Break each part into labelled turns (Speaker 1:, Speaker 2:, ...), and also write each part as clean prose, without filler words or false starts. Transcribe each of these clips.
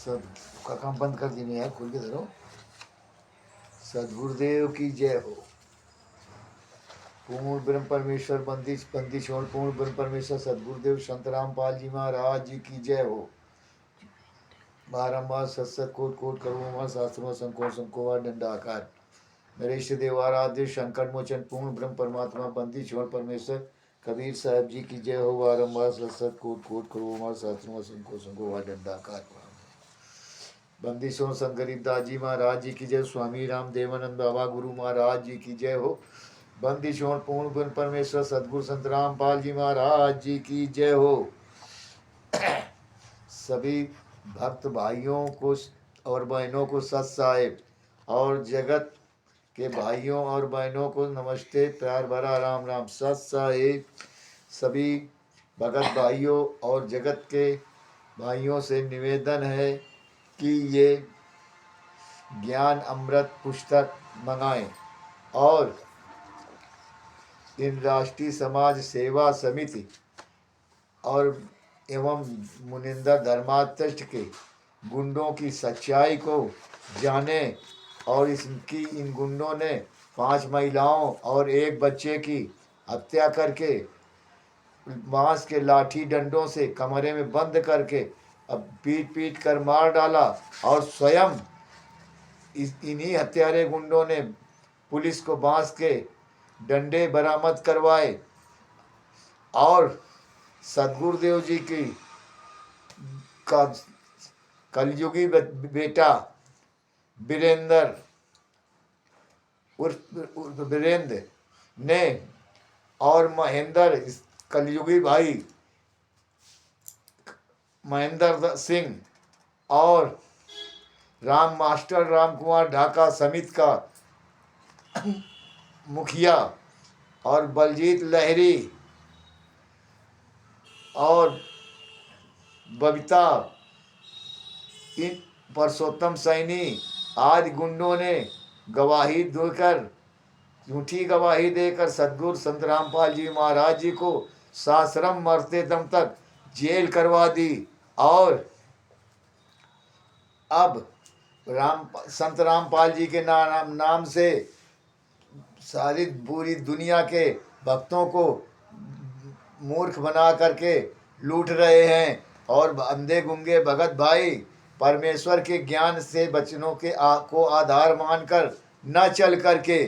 Speaker 1: सब का काम बंद कर देने यार, खोल के धरो। सदगुरुदेव की जय हो। पूर्ण ब्रह्म परमेश्वर बंदी बंदी छोड़ पूर्ण ब्रह्म परमेश्वर सदगुरुदेव संत रामपाल जी महाराज जी की जय हो। बारम्बार सत्सत कोट कोट करोड़ शास्त्रों संको संको व दंडाकार। मेरे इष्ट देव आराध्य संकट मोचन पूर्ण ब्रह्म परमात्मा बंदी छोड़ परमेश्वर कबीर साहब जी की जय हो। बारम्बार सत्सत कोट कोट करोड़ शास्त्रों संको संको व दंडाकार। बंदिशों संत गरीबदास जी महाराज जी की जय। स्वामी राम देवानंद बाबा गुरु महाराज जी की जय हो। बंदिशों पूर्ण ब्रह्म परमेश्वर सदगुरु संत रामपाल जी महाराज जी की जय हो। सभी भक्त भाइयों को और बहनों को सत साहेब और जगत के भाइयों और बहनों को नमस्ते, प्यार भरा राम राम। सत साहेब सभी भगत भाइयों और जगत के भाइयों से निवेदन है कि ये ज्ञान अमृत पुस्तक मंगाएं और इन राष्ट्रीय समाज सेवा समिति और एवं मुनिंदर धर्माध्यक्ष के गुंडों की सच्चाई को जाने और इसकी इन गुंडों ने 5 महिलाओं और 1 बच्चे की हत्या करके बांस के लाठी डंडों से कमरे में बंद करके अब पीट पीट कर मार डाला और स्वयं इन्हीं हत्यारे गुंडों ने पुलिस को बांस के डंडे बरामद करवाए और सदगुरुदेव जी की का कलयुगी बेटा वीरेंद्र उर्फ वीरेंद्र ने और महेंद्र कलयुगी भाई महेंद्र सिंह और राम मास्टर राम कुमार ढाका समिति का मुखिया और बलजीत लहरी और बबीता इन परसोत्तम सैनी आदि गुंडों ने गवाही देकर झूठी गवाही देकर सदगुरु संत रामपाल जी महाराज जी को साश्रम मरते दम तक जेल करवा दी। और अब संत रामपाल जी के नाम से सारी पूरी दुनिया के भक्तों को मूर्ख बना करके लूट रहे हैं और अंधे गुंगे भगत भाई परमेश्वर के ज्ञान से बचनों के को आधार मानकर न चल करके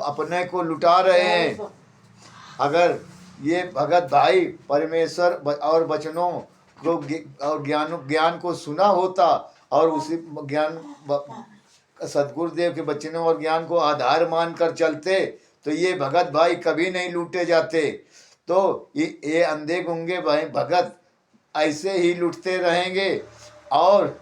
Speaker 1: अपने को लुटा रहे हैं। अगर ये भगत भाई परमेश्वर और वचनों को और ज्ञान को सुना होता और उसी ज्ञान सदगुरुदेव के वचनों और ज्ञान को आधार मानकर चलते तो ये भगत भाई कभी नहीं लूटे जाते। तो ये अंधे गुंगे भाई भगत ऐसे ही लूटते रहेंगे और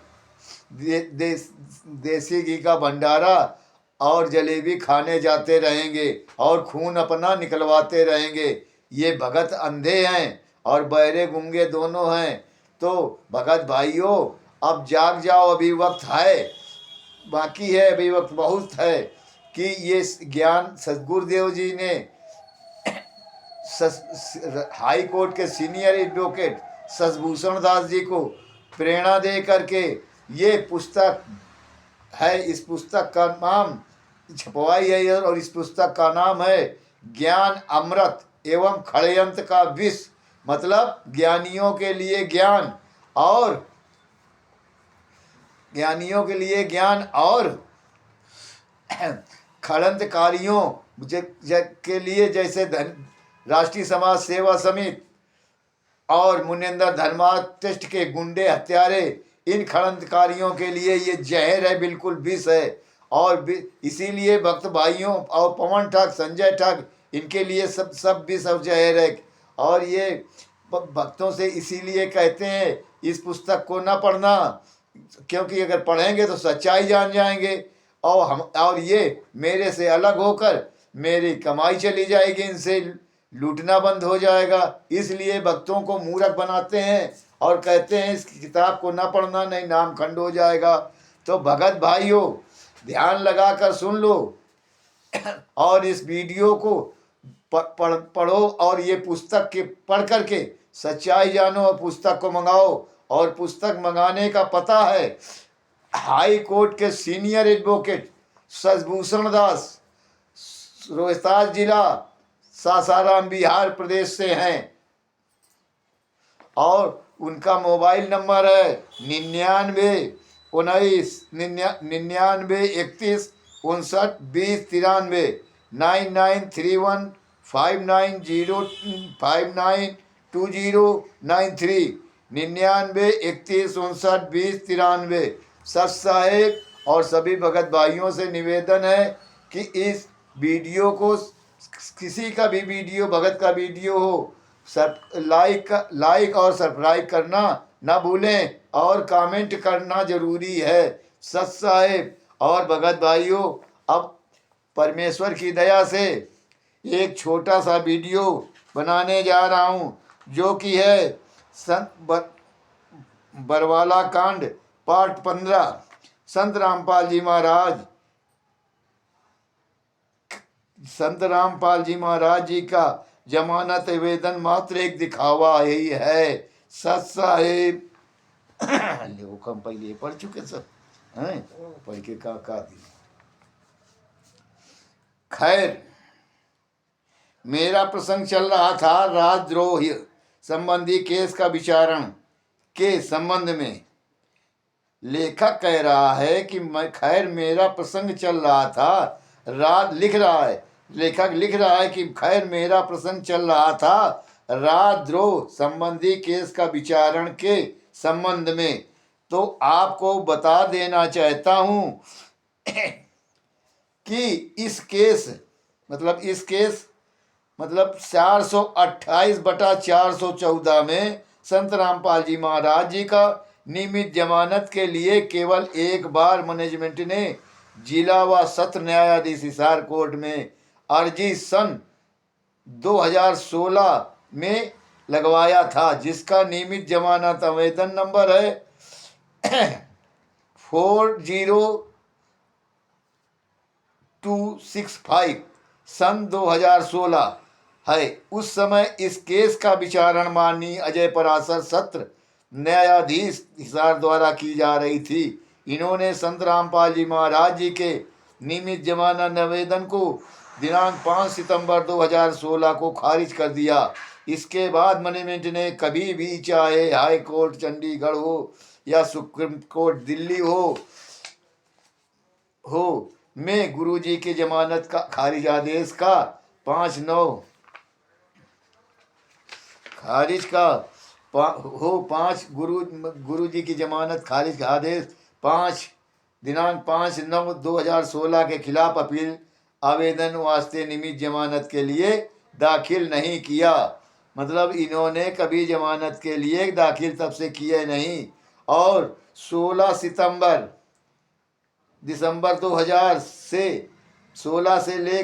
Speaker 1: देसी घी का भंडारा और जलेबी खाने जाते रहेंगे और खून अपना निकलवाते रहेंगे। ये भगत अंधे हैं और बहरे गुंगे दोनों हैं। तो भगत भाइयों अब जाग जाओ, अभी वक्त है, बाकी है, अभी वक्त बहुत है कि ये ज्ञान सदगुरुदेव जी ने हाई कोर्ट के सीनियर एडवोकेट शशभूषण दास जी को प्रेरणा दे करके ये पुस्तक है। इस पुस्तक का नाम छपवाई है और इस पुस्तक का नाम है ज्ञान अमृत एवं षड्यंत्र का विष। मतलब ज्ञानियों के लिए ज्ञान और षड्यंत्रकारियों के लिए जैसे राष्ट्रीय समाज सेवा समिति और मुनिंदर धर्माध्यक्ष के गुंडे हत्यारे इन षड्यंत्रकारियों के लिए ये जहर है, बिल्कुल विष है। और इसीलिए भक्त भाइयों और पवन ठग संजय ठग इनके लिए सब विष और जहर है। और ये भक्तों से इसीलिए कहते हैं इस पुस्तक को न पढ़ना, क्योंकि अगर पढ़ेंगे तो सच्चाई जान जाएंगे और ये मेरे से अलग होकर मेरी कमाई चली जाएगी, इनसे लूटना बंद हो जाएगा। इसलिए भक्तों को मूर्ख बनाते हैं और कहते हैं इस किताब को ना पढ़ना, नहीं नाम खंड हो जाएगा। तो भगत भाइयों ध्यान लगाकर सुन लो और इस वीडियो को पढ़ो और ये पुस्तक के पढ़ करके सच्चाई जानो और पुस्तक को मंगाओ और पुस्तक मंगाने का पता है हाई कोर्ट के सीनियर एडवोकेट शशिभूषण दास, रोहतास जिला सासाराम बिहार प्रदेश से हैं और उनका मोबाइल नंबर है 9919 31 59 20 93 9931592093 9931 सच साहेब और सभी भगत भाइयों से निवेदन है कि इस वीडियो को, किसी का भी वीडियो, भगत का वीडियो हो, सब लाइक और सब्सक्राइब करना ना भूलें और कमेंट करना जरूरी है। सच साहेब और भगत भाइयों, अब परमेश्वर की दया से एक छोटा सा वीडियो बनाने जा रहा हूँ जो कि है बरवाला कांड पार्ट 15। संत रामपाल जी महाराज जी का जमानत आवेदन मात्र एक दिखावा ही है। सच साहेब हम पहले पढ़ चुके सब हैं, पढ़ के का दी। खैर, मेरा प्रसंग चल रहा था राजद्रोह संबंधी केस का विचारण के संबंध में। लेखक कह रहा है कि मेरा प्रसंग चल रहा था, लेखक लिख रहा है कि खैर मेरा प्रसंग चल रहा था राजद्रोह संबंधी केस का विचारण के संबंध में। तो आपको बता देना चाहता हूं कि इस केस मतलब 428/414 में संत रामपाल जी महाराज जी का नियमित जमानत के लिए केवल एक बार मैनेजमेंट ने जिला व सत्र न्यायाधीश हिसार कोर्ट में अर्जी सन 2016 में लगवाया था, जिसका नियमित जमानत आवेदन नंबर है 40265 सन 2016 है। उस समय इस केस का विचारण माननीय अजय पराशर सत्र न्यायाधीश हिसार द्वारा की जा रही थी। इन्होंने संत रामपाल जी महाराज जी के नियमित जमानत आवेदन को दिनांक 5 सितंबर 2016 को खारिज कर दिया। इसके बाद मैनेजमेंट ने कभी भी, चाहे हाई कोर्ट चंडीगढ़ हो या सुप्रीम कोर्ट दिल्ली हो में गुरुजी के जमानत का खारिज आदेश का 5/9 खारिज का गुरु जी की जमानत खारिज का आदेश दिनांक 5/9/2016 के खिलाफ अपील आवेदन वास्ते नियमित जमानत के लिए दाखिल नहीं किया। मतलब इन्होंने कभी जमानत के लिए दाखिल तब से किए नहीं। और 16 दिसंबर 2000 से 16 से ले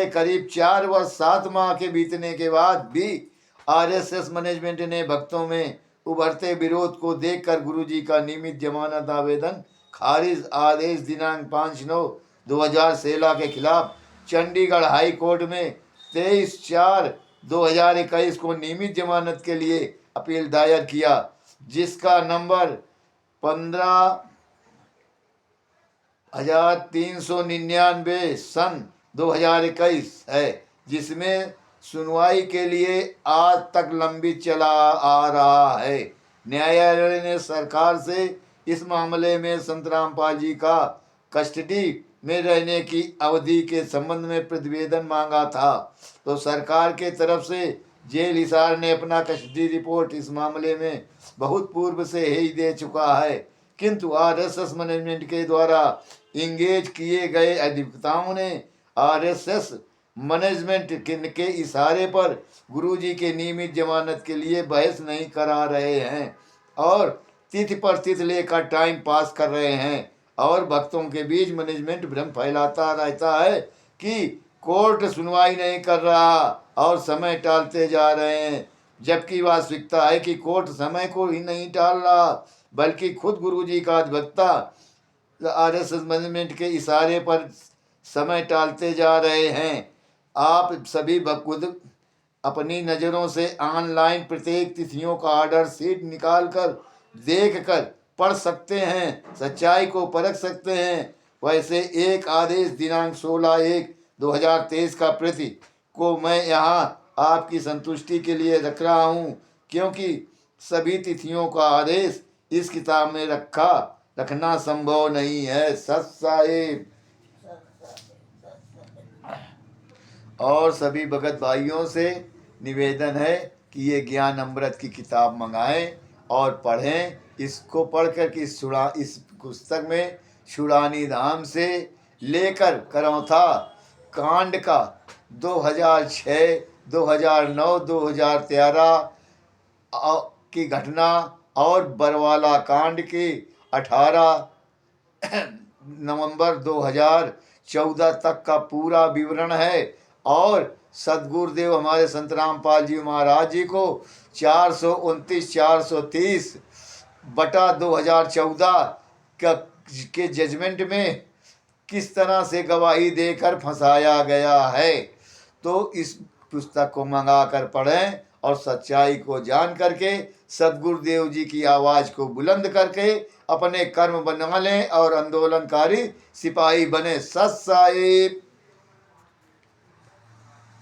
Speaker 1: करीब 4 वर्ष 7 माह के बीतने के बाद भी आरएसएस मैनेजमेंट ने भक्तों में उभरते विरोध को देखकर गुरुजी का नियमित जमानत आवेदन खारिज आदेश दिनांक 5/9/2016 के खिलाफ चंडीगढ़ हाई कोर्ट में 23/4/2021 को नियमित जमानत के लिए अपील दायर किया, जिसका नंबर 15,399 सन 2021 है, जिसमें सुनवाई के लिए आज तक लंबित चला आ रहा है। न्यायालय ने सरकार से इस मामले में संत रामपाल जी का कस्टडी में रहने की अवधि के संबंध में प्रतिवेदन मांगा था। तो सरकार के तरफ से जेल हिसार ने अपना कस्टडी रिपोर्ट इस मामले में बहुत पूर्व से ही दे चुका है, किंतु आरएसएस मैनेजमेंट के द्वारा इंगेज किए गए अधिवक्ताओं ने आरएसएस मैनेजमेंट के इशारे पर गुरुजी के नियमित जमानत के लिए बहस नहीं करा रहे हैं और तिथि पर तिथि लेकर टाइम पास कर रहे हैं। और भक्तों के बीच मैनेजमेंट भ्रम फैलाता रहता है कि कोर्ट सुनवाई नहीं कर रहा और समय टालते जा रहे हैं, जबकि वास्तविकता है कि कोर्ट समय को ही नहीं टाल रहा, बल्कि खुद गुरुजी का अधिवक्ता आरएसएस मैनेजमेंट के इशारे पर समय टालते जा रहे हैं। आप सभी खुद अपनी नज़रों से ऑनलाइन प्रत्येक तिथियों का ऑर्डर शीट निकालकर देख कर पढ़ सकते हैं, सच्चाई को परख सकते हैं। वैसे एक आदेश दिनांक 16/1/2023 का प्रति को मैं यहाँ आपकी संतुष्टि के लिए रख रहा हूँ, क्योंकि सभी तिथियों का आदेश इस किताब में रखना संभव नहीं है। सत साहिब। और सभी भगत भाइयों से निवेदन है कि ये ज्ञान अमृत की किताब मंगाएं और पढ़ें। इसको पढ़कर कि इस पुस्तक में शुरानी धाम से लेकर करौथा कांड का 2006, 2009, 2013 की घटना और बरवाला कांड की 18 नवंबर 2014 तक का पूरा विवरण है। और सदगुरुदेव हमारे संत रामपाल जी महाराज जी को 429/430 बटा 2014 के जजमेंट में किस तरह से गवाही देकर फंसाया गया है। तो इस पुस्तक को मंगा कर पढ़ें और सच्चाई को जान करके सदगुरुदेव जी की आवाज को बुलंद करके अपने कर्म बना लें और आंदोलनकारी सिपाही बने। सत साहिब।